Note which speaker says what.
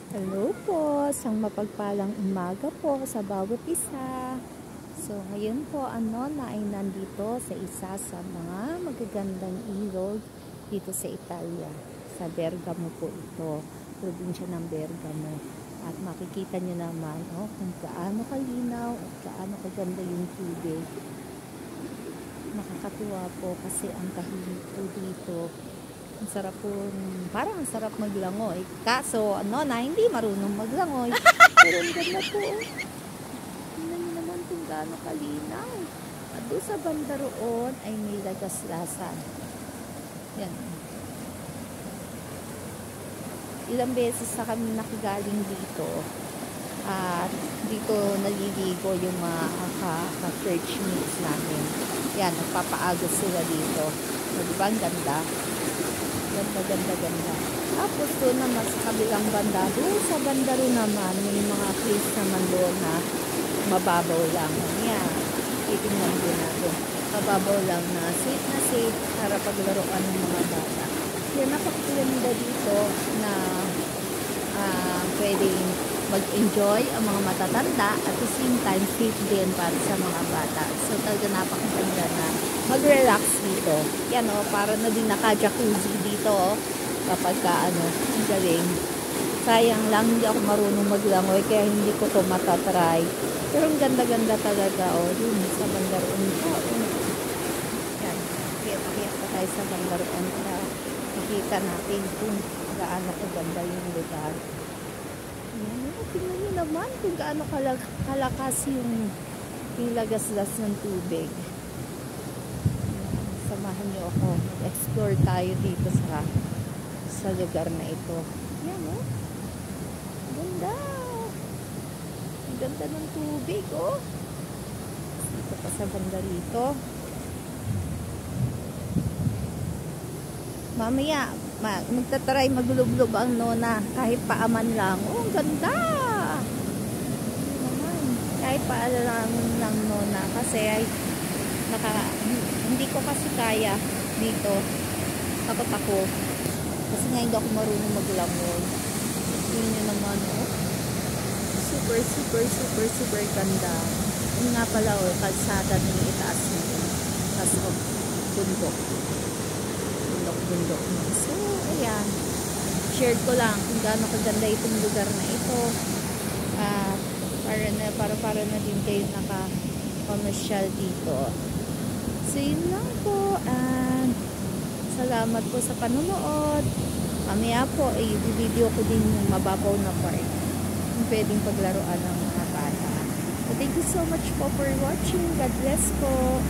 Speaker 1: Hello po, isang mapagpalang umaga po sa bawat isa. So ngayon po na ay nandito sa isa sa mga magagandang ilog dito sa Italia. Sa Bergamo po ito, probinsya ng Bergamo. At makikita nyo naman kung gaano kalinaw at gaano kaganda yung tubig. Nakakatuwa po kasi ang tahimik po dito. Ang sarap po, parang ang sarap maglangoy. Kaso, na hindi marunong maglangoy. Pero ang ganda po. Tingnan nyo naman kung gaano kalinaw. At doon sa banda roon ay may lagaslasan. Yan. Ilang beses na kami nakigaling dito. At dito naliligo yung mga ka-church mates namin. Yan, nagpapaagos sila dito. So, diba ang ganda? Ganda. Tapos doon naman sa kabilang banda, doon sa banda rin naman, may mga place naman doon na mababaw lang. Yan, titingnan din natin. Mababaw lang na safe para paglaruan ng mga bata. Yan, napakaganda dito na pwedeng mag-enjoy ang mga matatanda at the same time safe din para sa mga bata. So talaga napakaganda na mag-relax dito. Yan para na din naka-jacuzzi dito kapag ang galing. Sayang lang hindi ako marunong maglangoy kaya hindi ko to matatry. Pero ang ganda-ganda talaga dun sa bandaroon ko. Yan, kaya pa tayo sa bandaroon para makita natin kung gaano kaganda yung lugar. Yan, tingnan nyo naman kung gaano kalakas yung lagaslas ng tubig. Samahan nyo ako. Explore tayo dito sa lugar na ito. Yan ganda. Ang ganda ng tubig dito pa sa banda rito. Mamaya magtatry maglublob ang nona kahit paaman lang. Ang ganda naman. Kahit paaman lang ng nona kasi hindi ko kasi kaya dito. Takot ako kasi nga hindi ako marunong maglangoy. Yun nyo naman super ganda. Yun nga pala kalsada ng itaas nito tapos bundok. So, ayan. Share ko lang kung gaano kaganda itong lugar na ito. Para na din kayo nakapamasyal dito. So, yun lang po. And salamat po sa panonood. Mamaya po, i-video ko din yung mababaw na part. Yung pwedeng paglaruan ng mga bata. So, thank you so much po for watching. God bless po.